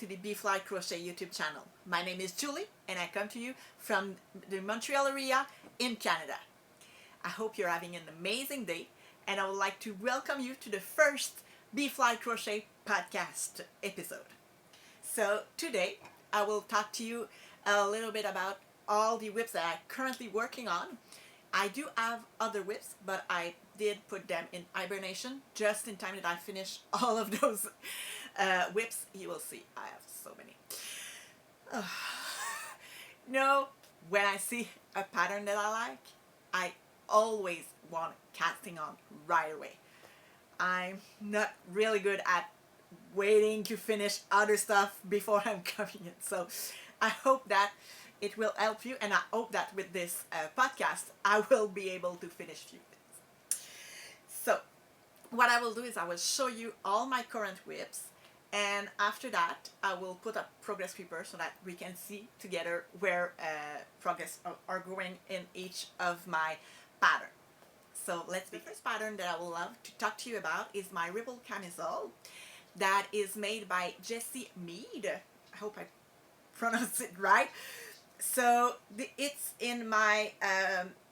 to the Bflycrochet YouTube channel. My name is Julie and I come to you from the Montreal area in Canada. I hope you're having an amazing day and I would like to welcome you to the first Bflycrochet podcast episode. So today I will talk to you a little bit about all the whips that I'm currently working on. I do have other whips, but I did put them in hibernation just in time that I finish all of those whips. You will see I have so many. No, when I see a pattern that I like, I always want casting on right away. I'm not really good at waiting to finish other stuff before I'm coming in. So I hope that it will help you, and I hope that with this podcast I will be able to finish few things. So what I will do is I will show you all my current whips, and after that I will put a progress paper so that we can see together where progress are going in each of my patterns. So let's begin. The first pattern that I will love to talk to you about is my Ripple Camisole that is made by Jessie Mead. I hope I pronounced it right. So it's in my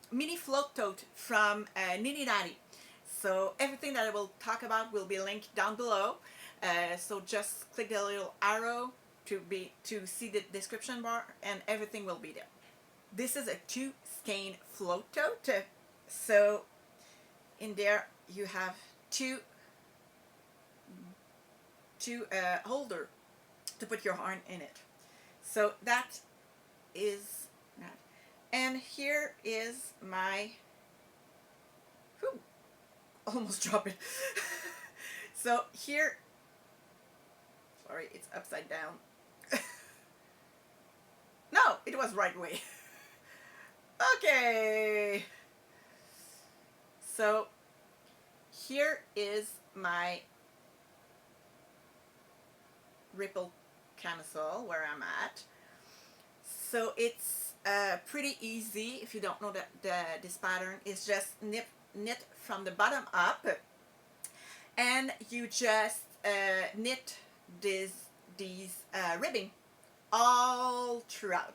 mini float tote from Nini Daddy. So everything that I will talk about will be linked down below. So just click the little arrow to see the description bar, and everything will be there. This is a 2 skein float tote. So in there you have two holder to put your yarn in it. So that is that. And here is my almost drop it. So here, sorry, it's upside down. No, it was right way. Okay. So here is my Ripple Camisole where I'm at. So it's pretty easy. If you don't know that this pattern is just knit from the bottom up, and you just knit these ribbing all throughout.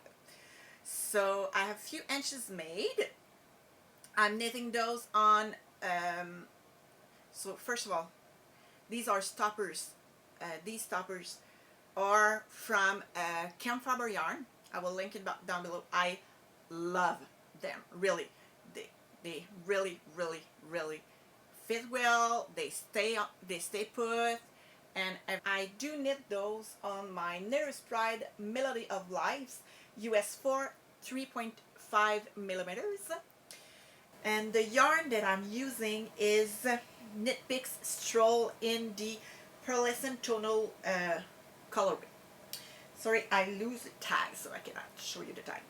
So I have a few inches made. I'm knitting those on so first of all, these are stoppers. These stoppers are from Campfire yarn. I will link it down below. I love them, really. They really fit well. They stay put, and I do knit those on my Nearest Pride Melody of Lives US 4 3.5 millimeters. And the yarn that I'm using is Knit Picks Stroll in the Pearlescent Tonal colorway. Sorry, I lose the tag, so I cannot show you the tag.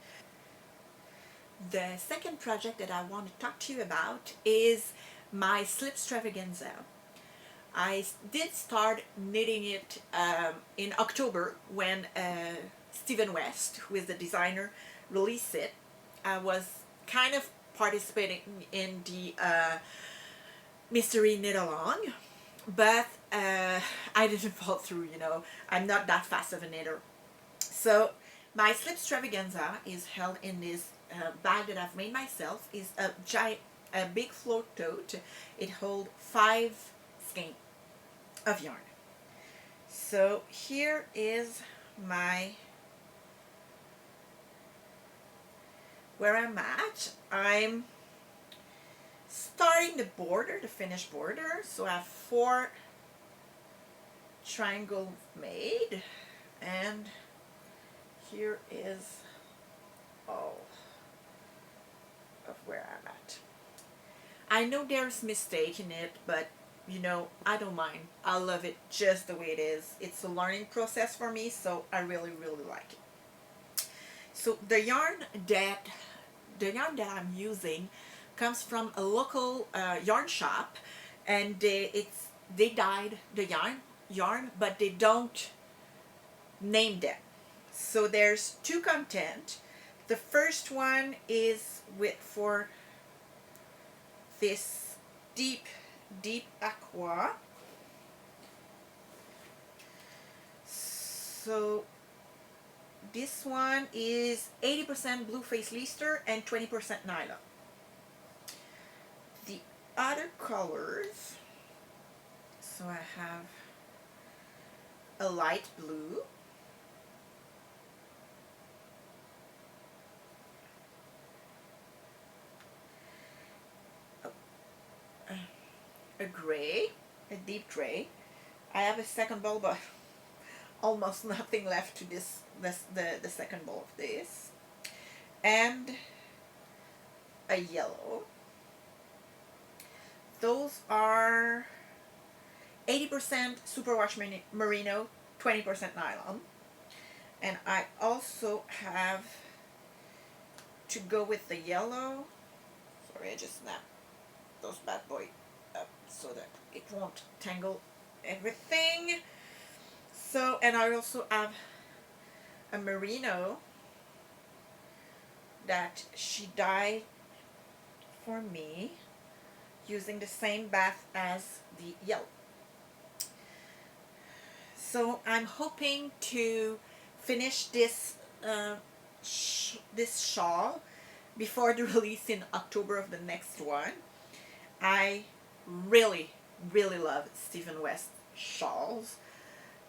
The second project that I want to talk to you about is my Slipstravaganza. I did start knitting it in October when Stephen West, who is the designer, released it. I was kind of participating in the mystery knit along, but I didn't fall through, you know. I'm not that fast of a knitter. So my Slipstravaganza is held in this bag that I've made myself. Is a big float tote. It holds 5 skein of yarn. So here is my where I'm at. I'm starting the border, the finished border. So I have 4 triangles made, and here is all of where I'm at. I know there's mistake in it, but you know, I don't mind. I love it just the way it is. It's a learning process for me, so I really like it. So the yarn that I'm using comes from a local yarn shop, and they dyed the yarn, but they don't name them. So there's 2 content. The first one is for this deep aqua. So this one is 80% blue face Leicester and 20% nylon. The other colors, so I have a light blue, a gray, a deep gray. I have a second bowl, but almost nothing left to the second bowl of this, and a yellow. Those are 80% superwash merino, 20% nylon. And I also have, to go with the yellow, sorry, I just snapped those bad boy up so that it won't tangle everything. So, and I also have a merino that she dyed for me using the same bath as the yellow. So I'm hoping to finish this this shawl before the release in October of the next one. I really love Stephen West shawls.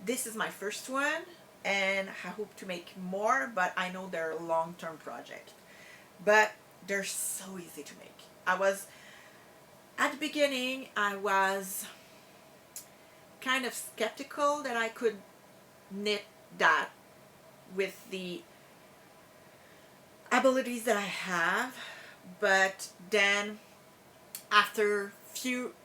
This is my first one, and I hope to make more, but I know they're a long-term project. But they're so easy to make. At the beginning, I was kind of skeptical that I could knit that with the abilities that I have, but then after few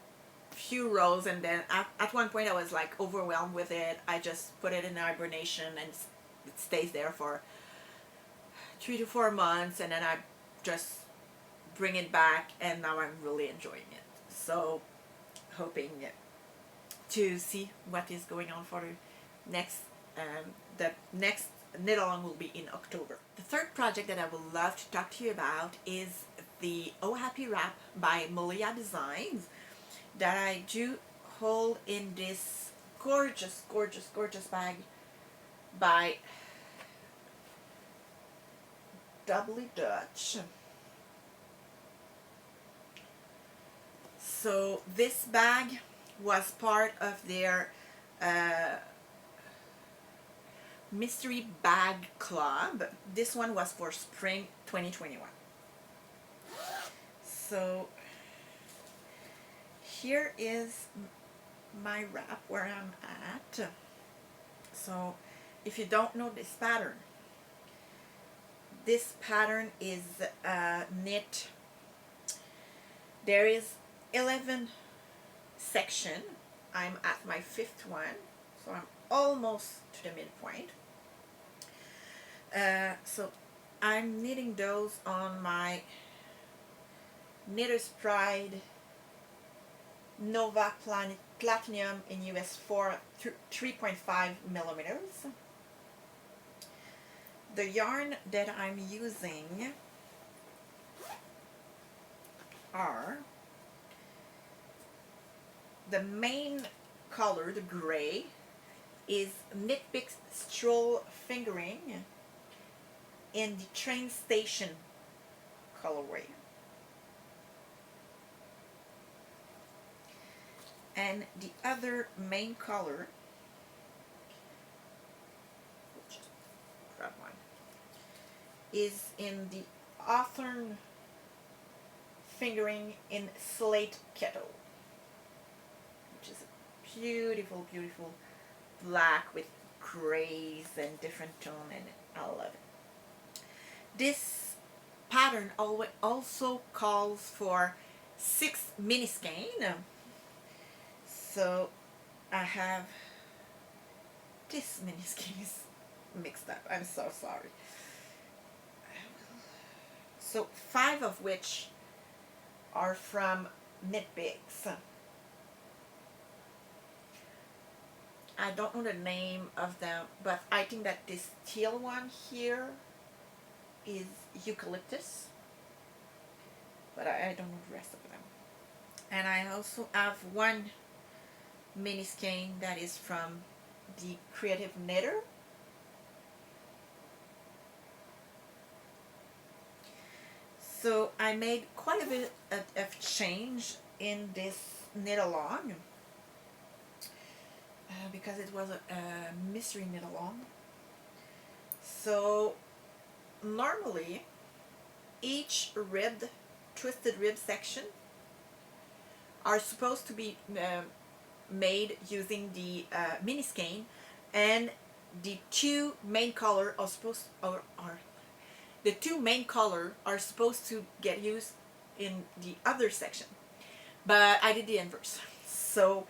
rows, and then at one point I was like overwhelmed with it. I just put it in hibernation, and it stays there for 3 to 4 months, and then I just bring it back, and now I'm really enjoying it. So hoping to see what is going on for the next knit along will be in October. The third project that I would love to talk to you about is the Oh Happy Wrap by Malia Designs that I do hold in this gorgeous bag by Doubly Dutch. So this bag was part of their mystery bag club. This one was for spring 2021. So here is my wrap where I'm at. So if you don't know this pattern is knit. There is 11 section. I'm at my 5th one, so I'm almost to the midpoint. So I'm knitting those on my Knitter's Pride Nova Platinum in US 3.5 millimeters. The yarn that I'm using are the main color, the gray, is Knit Picks Stroll Fingering in the Train Station colorway. And the other main color, just grab one, is in the Hawthorn Fingering in Slate Kettle, which is a beautiful black with grays and different tone, and I love it. This pattern also calls for 6 mini skein. So I have this mini skein mixed up. I'm so sorry. So 5 of which are from Knit Picks. I don't know the name of them, but I think that this teal one here is eucalyptus, but I don't know the rest of them. And I also have one mini skein that is from the Creative Knitter, So I made quite a bit of change in this knit along because it was a mystery knit along. So normally each ribbed, twisted rib section are supposed to be made using the mini skein, and the two main color are supposed the two main color are supposed to get used in the other section, but I did the inverse. So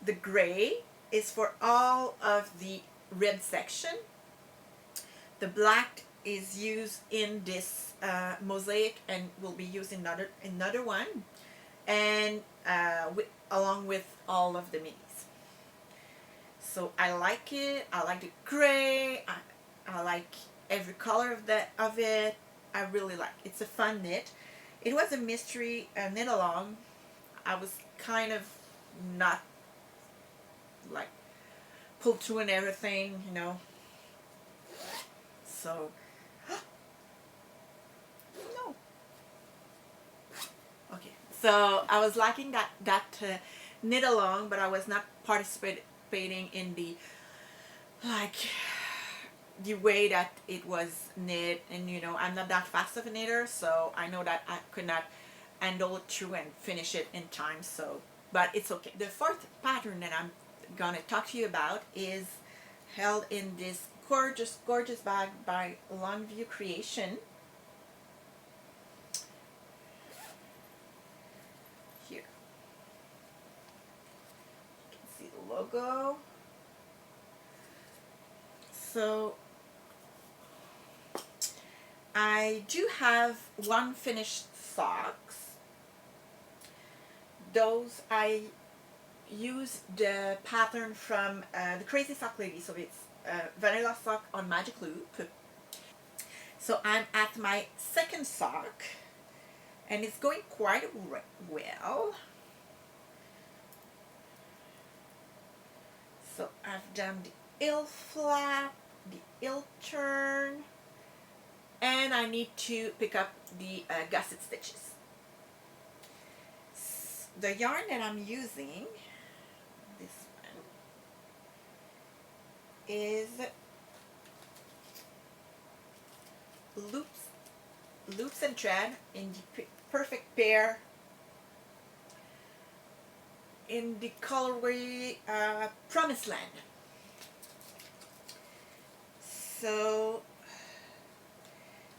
the gray is for all of the rib section, the black is used in this mosaic and will be used in another one, and along with all of the minis. So I like it. I like the gray. I like every color of it. I really like it. It's a fun knit. It was a mystery knit along. I was kind of not like pulled through and everything, you know. So no. Okay. So I was liking that knit along, but I was not participating in the the way that it was knit, and you know, I'm not that fast of a knitter, so I know that I could not handle it through and finish it in time. So, but it's okay. The fourth pattern that I'm gonna talk to you about is held in this gorgeous bag by Longview Creation. Here you can see the logo. So I do have one finished socks. Those I use the pattern from the Crazy Sock Lady, so it's vanilla sock on magic loop. So I'm at my second sock and it's going quite well. So I've done the ill flap, the ill turn, and I need to pick up the gusset stitches. The yarn that I'm using, this one, is loops and thread in the perfect pair in the colorway Promised Land. So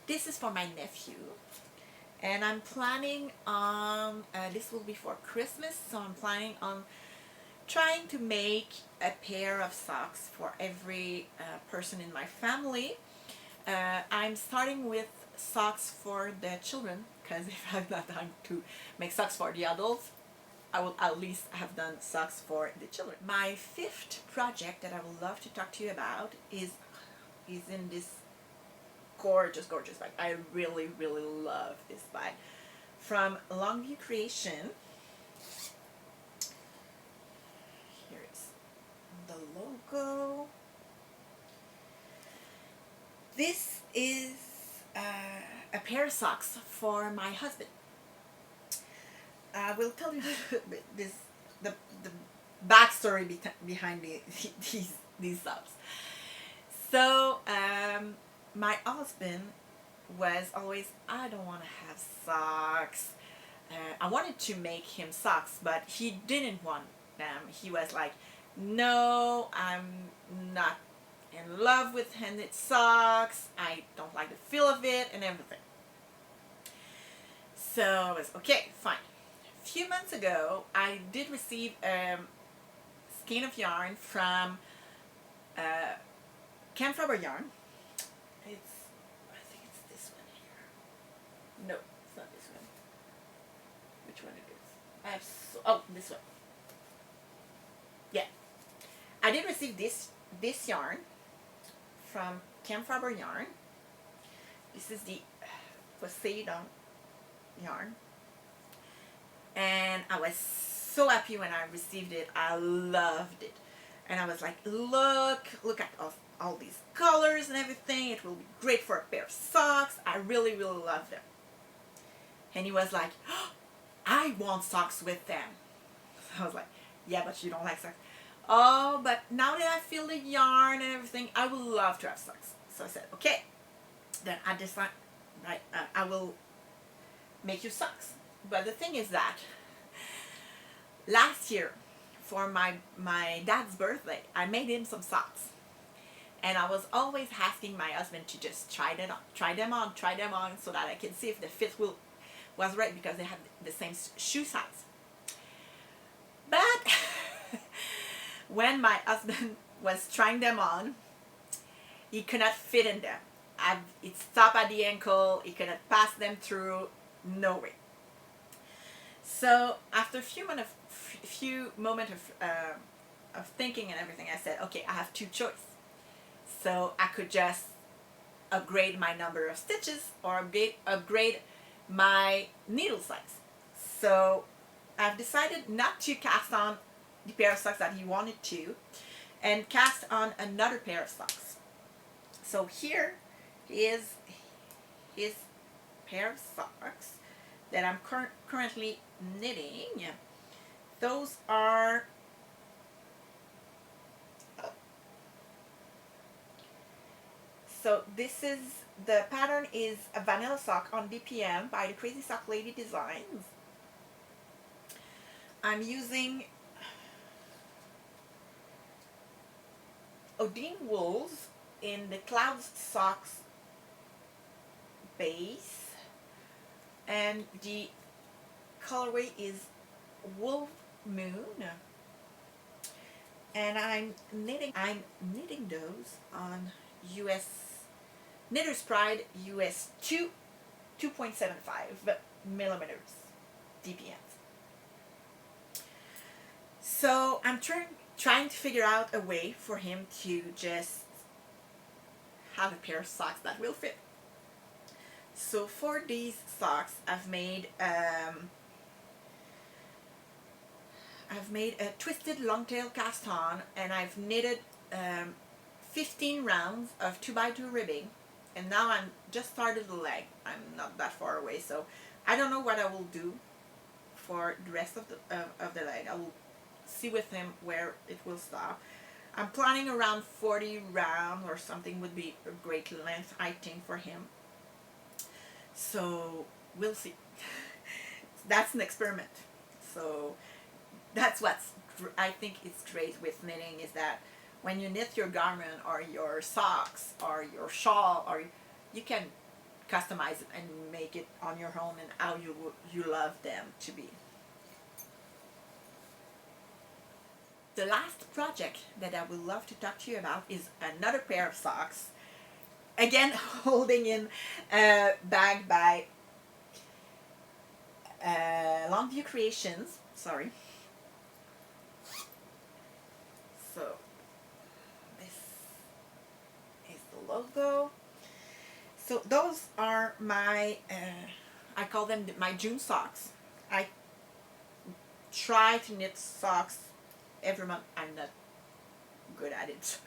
this is for my nephew, and I'm planning on this will be for Christmas, so I'm planning on trying to make a pair of socks for every person in my family. I'm starting with socks for the children, because if I have not time to make socks for the adults, I will at least have done socks for the children. My fifth project that I would love to talk to you about is in this gorgeous bag. I really love this bag from Longview Creation. Here is the logo. This is a pair of socks for my husband. I will tell you the backstory behind these socks. So my husband was always, I don't want to have socks. I wanted to make him socks, but he didn't want them. He was like, no, I'm not in love with handmade socks. I don't like the feel of it and everything. So I was okay, fine. A few months ago, I did receive a skein of yarn from Camphor yarn. I think it's this one here. No, it's not this one. Which one it is? Oh, this one. Yeah. I did receive this yarn from Camphor yarn. This is the Poseidon yarn. And I was so happy when I received it. I loved it. And I was like, look at all these colors and everything. It will be great for a pair of socks. I really love them. And he was like, oh, I want socks with them. So I was like, yeah, but you don't like socks. Oh, but now that I feel the yarn and everything, I would love to have socks. So I said, okay. Then I decided, right, I will make you socks. But the thing is that last year, for my dad's birthday, I made him some socks. And I was always asking my husband to just try them on, so that I can see if the fit was right, because they have the same shoe size. But when my husband was trying them on, he could not fit in them. It stopped at the ankle. He could not pass them through. No way. So after a few moments of thinking and everything, I said, okay, I have two choices. So I could just upgrade my number of stitches or upgrade my needle size. So I've decided not to cast on the pair of socks that he wanted to, and cast on another pair of socks. So here is his pair of socks that I'm currently knitting. Those are so this is, the pattern is a vanilla sock on BPM by the Crazy Sock Lady Designs. I'm using Odin wools in the Clouds Socks base, and the colorway is Wolf Moon, and I'm knitting those on US Knitter's Pride US 2.75 millimeters DPMs. So I'm trying to figure out a way for him to just have a pair of socks that will fit. So for these socks, I've made a twisted long tail cast on, and I've knitted 15 rounds of 2x2 ribbing, and now I'm just started the leg. I'm not that far away, so I don't know what I will do for the rest of the leg. I will see with him where it will stop. I'm planning around 40 rounds or something would be a great length, I think, for him. So we'll see. That's an experiment. So that's what's I think it's great with knitting, is that when you knit your garment or your socks or your shawl, or you can customize it and make it on your own and how you love them to be. The last project that I would love to talk to you about is another pair of socks. Again, holding in a bag by Longview Creations. Sorry. So this is the logo. So those are my, I call them my June socks. I try to knit socks every month. I'm not good at it.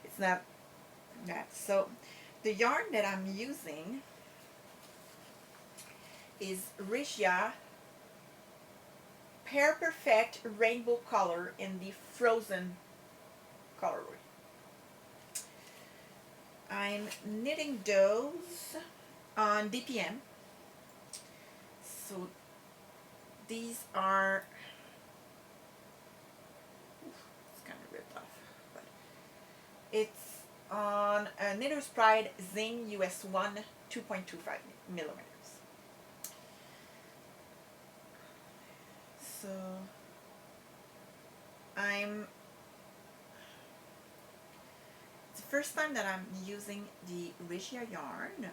It's not that. So the yarn that I'm using is Regia Pear Perfect Rainbow Color in the Frozen colorway. I'm knitting those on DPM. So these are, it's kind of ripped off, but it's on a Knitter's Pride Zing US 1 2.25 millimeters. So it's the first time that I'm using the Regia yarn.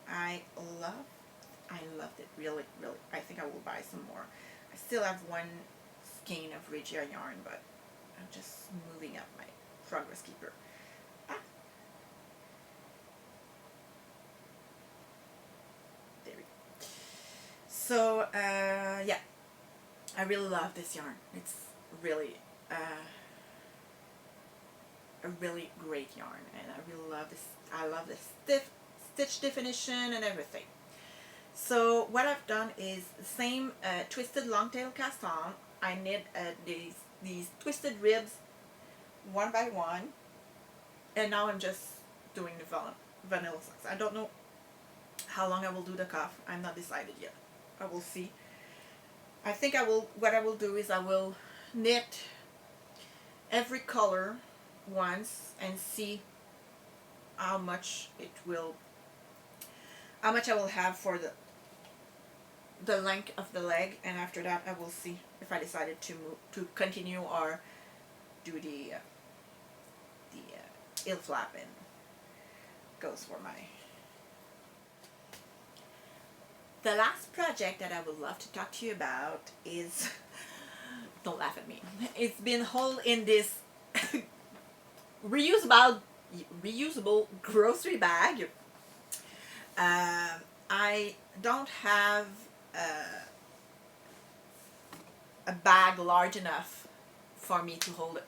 I loved it, really. I think I will buy some more. I still have one skein of Regia yarn, but I'm just moving up my progress keeper. There we go. So yeah, I really love this yarn. It's really a really great yarn, and I really love this. I love the stitch definition and everything. So what I've done is the same twisted long tail cast on. I knit these twisted ribs one by one, and now I'm just doing the vanilla socks. I don't know how long I will do the cuff. I'm not decided yet. I will see. I think what I will do is I will knit every color once and see how much I will have for the length of the leg, and after that I will see if I decided to continue or do the ill flap and goes for my. The last project that I would love to talk to you about is don't laugh at me. It's been whole in this reusable grocery bag. I don't have a bag large enough for me to hold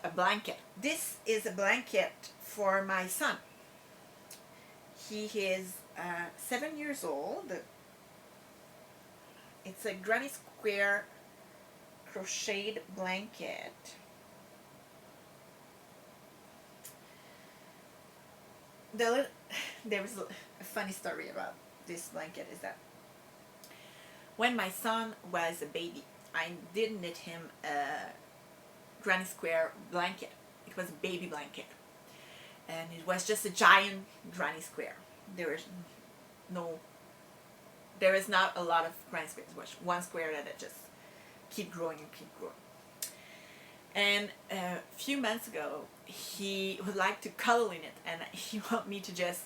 a blanket. This is a blanket for my son. He is 7 years old. It's a granny square crocheted blanket. There was a funny story about this blanket is that when my son was a baby, I did knit him a granny square blanket. It was a baby blanket, and it was just a giant granny square. There is not a lot of granny squares. It was one square that just keep growing and keep growing. And a few months ago, he would like to cuddle in it, and he wanted me to just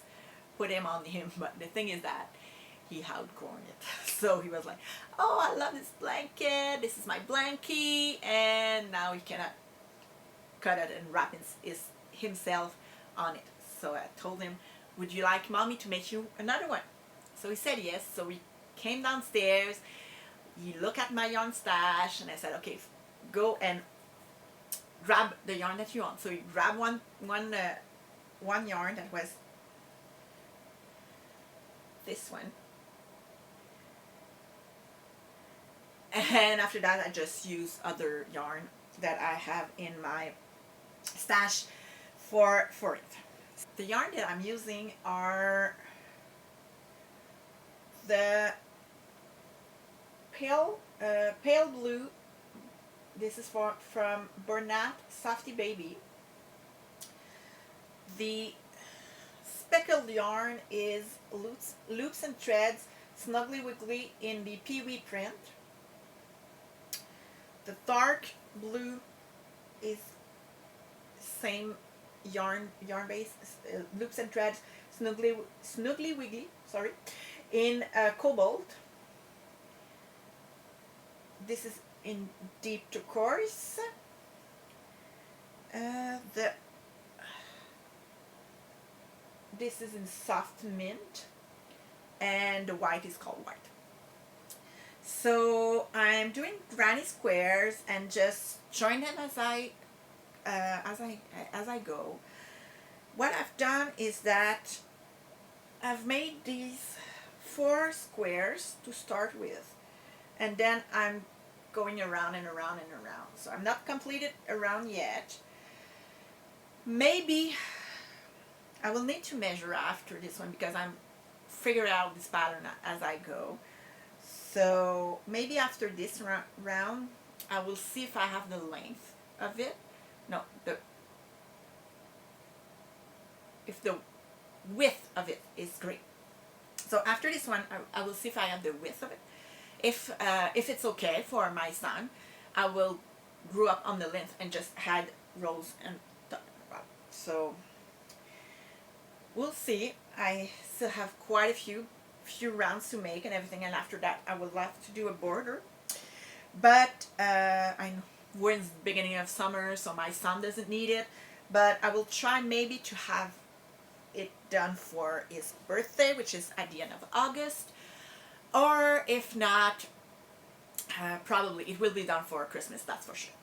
put him on him. But the thing is that he outgrown it, so he was like, "Oh, I love this blanket. This is my blankie," and now he cannot cut it and wrap himself on it. So I told him, "Would you like mommy to make you another one?" So he said yes. So we came downstairs. He looked at my yarn stash, and I said, "Okay, go and grab the yarn that you want." So he grabbed one yarn that was this one, and after that I just use other yarn that I have in my stash for it. The yarn that I'm using are the pale blue. This is from Bernat Softy Baby. The speckled yarn is Loops and Threads Snuggly Wiggly in the Pee-wee print. The dark blue is same yarn base, Loops and Threads Snuggly Wiggly, sorry, in Cobalt. This is in deep turquoise. This is in soft mint, and the white is called white. So I'm doing granny squares and just join them as I go. What I've done is that I've made these 4 squares to start with, and then I'm going around and around and around. So I'm not completed around yet. Maybe I will need to measure after this one because I'm figuring out this pattern as I go. So maybe after this round I will see if I have the length of it. No, if the width of it is great. So after this one I will see if I have the width of it. If it's okay for my son, I will glue up on the length and just add rows and dot. So we'll see. I still have quite a few rounds to make and everything, and after that I would love to do a border. But I know we're in the beginning of summer, so my son doesn't need it. But I will try maybe to have it done for his birthday, which is at the end of August. Or if not, probably it will be done for Christmas, that's for sure.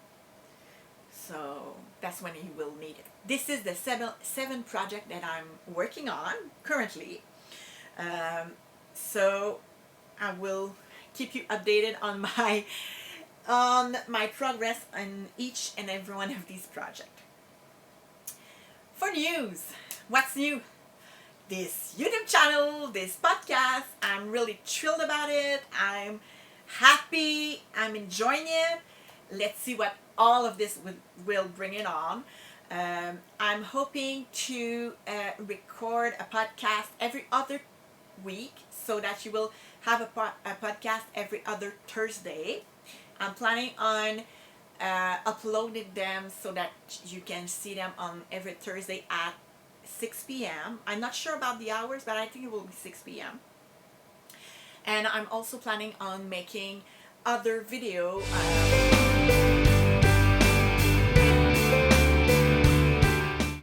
So that's when he will need it. This is the seven project that I'm working on currently. So I will keep you updated on my progress on each and every one of these projects. For news, what's new? This YouTube channel, this podcast, I'm really thrilled about it. I'm happy, I'm enjoying it. Let's see what all of this will bring it on. I'm hoping to record a podcast every other week so that you will have a podcast every other Thursday. I'm planning on uploading them so that you can see them on every Thursday at 6 p.m. I'm not sure about the hours, but I think it will be 6 p.m. And I'm also planning on making other video